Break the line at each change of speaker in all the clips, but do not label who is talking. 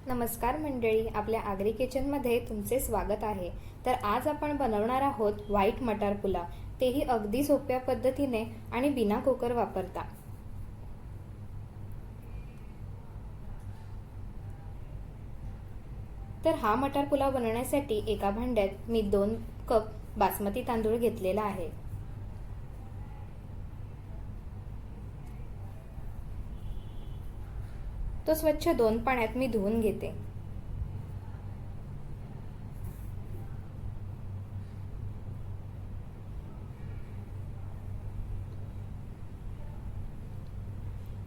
नमस्कार मंडळी, आपल्या आगरी किचनमध्ये तुमचे स्वागत आहे। तर आज आपण बनवणार आहोत व्हाईट मटार पुलाव, तेही अगदी सोप्या पद्धतीने आणि बिना कुकर वापरता। तर हा मटार पुलाव बनवण्यासाठी एका भांड्यात मी 2 कप बासमती तांदूळ घेतलेला आहे। तो स्वच्छ 2 पाण्यात मी धुवून घेते।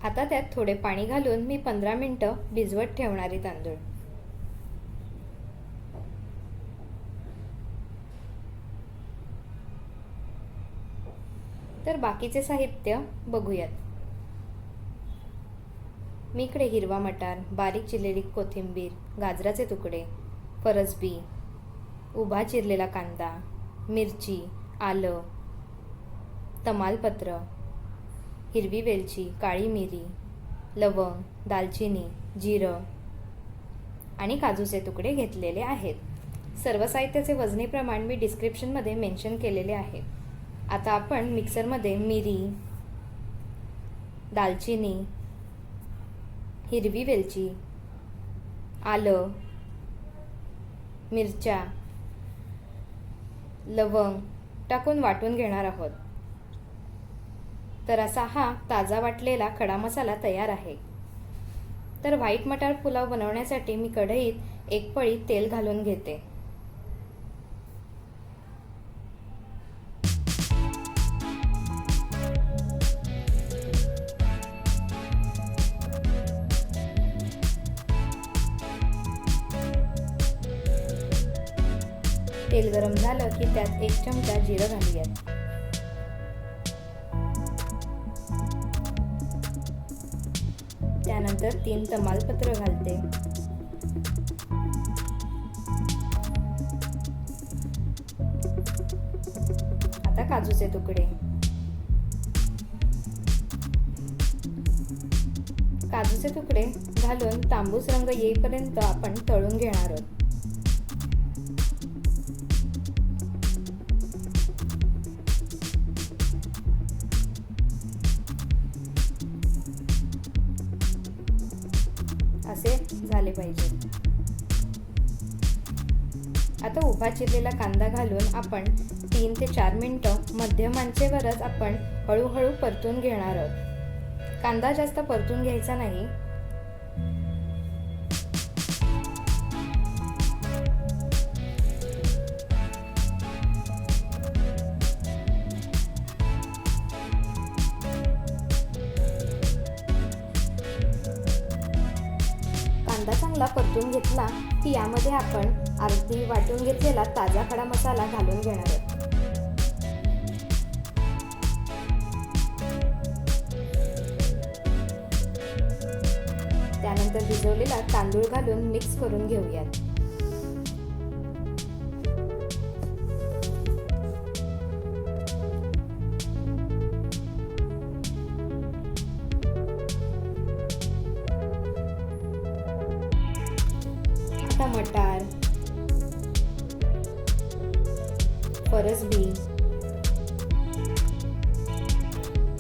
आता त्यात थोडे पाणी घालून मी 15 मिनिटं भिजवत ठेवणार आहे तांदूळ। तर बाकीचे साहित्य बघूयात। मी इकडे हिरवा मटार, बारीक चिरलेली कोथिंबीर, गाजराचे तुकडे, फरसबी, उभा चिरलेला कांदा, मिरची, आलं, तमालपत्र, हिरवी वेलची, काळी मिरी, लवंग, दालचिनी, जिरं आणि काजूचे तुकडे घेतलेले आहेत। सर्व साहित्याचे वजनी प्रमाण मी डिस्क्रिप्शनमध्ये मेन्शन केलेले आहे। आता आपण मिक्सरमध्ये मिरी, दालचिनी, हिरवी वेलची, आलं, मिरच्या, लवंग टाकून वाटून घेणार आहोत। तर असा हा ताजा वाटलेला खडा मसाला तयार आहे। तर व्हाईट मटार पुलाव बनवण्यासाठी मी कढईत 1 पळी तेल घालून घेते। तेल गरम झालं की त्यात 1 चमचा जिरं घालूयात। त्यानंतर 3 तमालपत्र घालते। आता काजूचे तुकडे, काजूचे तुकडे घालून तांबूस रंग येईपर्यंत आपण तळून घेणार आहोत। असे झाले पाहिजे। आता उभा चिरलेला कांदा घालून आपण 3 ते 4 मिनिटं मध्यम आचेवरच आपण हळूहळू परतून घेणार आहोत। कांदा जास्त परतून घ्यायचा नाही। कांदा चांगला परतून घेतला की यामध्ये आपण अर्धी वाटून घेतलेला ताजा खडा मसाला घालून घेणार आहोत। त्यानंतर भिजवलेला तांदूळ घालून मिक्स करून घेऊयात। आता मटार, फरसबी,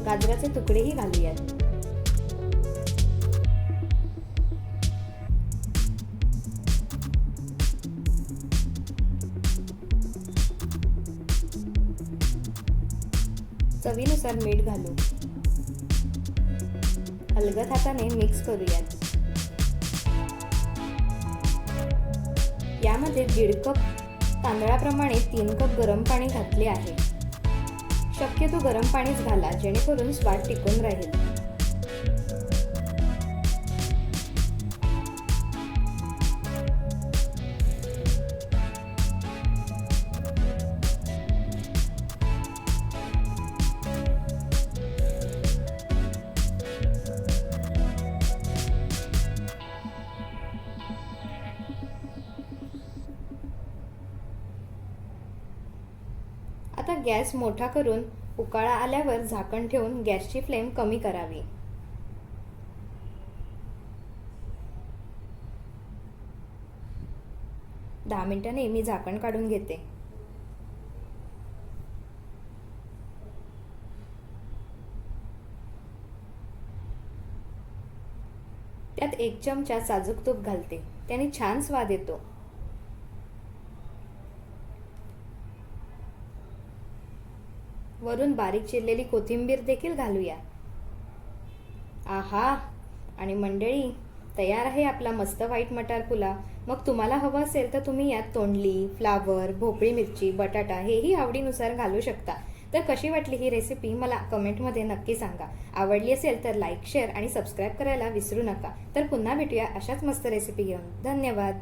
गाजराचे तुकडेही घालूयात। चवीनुसार मीठ घालू। अलगद हाताने मिक्स करूयात। यामध्ये 1.5 कप तांदळाप्रमाणे 3 कप गरम पाणी घातले आहे। शक्यतो गरम पाणीच घाला, जेणेकरून स्वाद टिकून राहील। आता गॅस मोठा करून उकाळा आल्यावर झाकण ठेवून गॅसची फ्लेम कमी करावी। 10 मिनिटांनी मी झाकण काढून घेते. त्यात 1 चमचा साजूक तूप घालते, त्याने छान स्वाद येतो. वरून बारीक चिरलेली कोथिंबीर देखील घालूया. आहा, आणि मंडळी, तयार आहे आपला मस्त व्हाईट मटार पुलाव. मग तुम्हाला हवं असेल तर तुम्ही यात तोंडली, फ्लावर, भोपळी मिरची, बटाटा हेही आवडीनुसार घालू शकता. तर कशी वाटली ही रेसिपी मला कमेंटमध्ये नक्की सांगा. आवडली असेल तर लाईक, शेअर आणि सबस्क्राईब करायला विसरू नका. तर पुन्हा भेटूया अशाच मस्त रेसिपी घेऊन. धन्यवाद.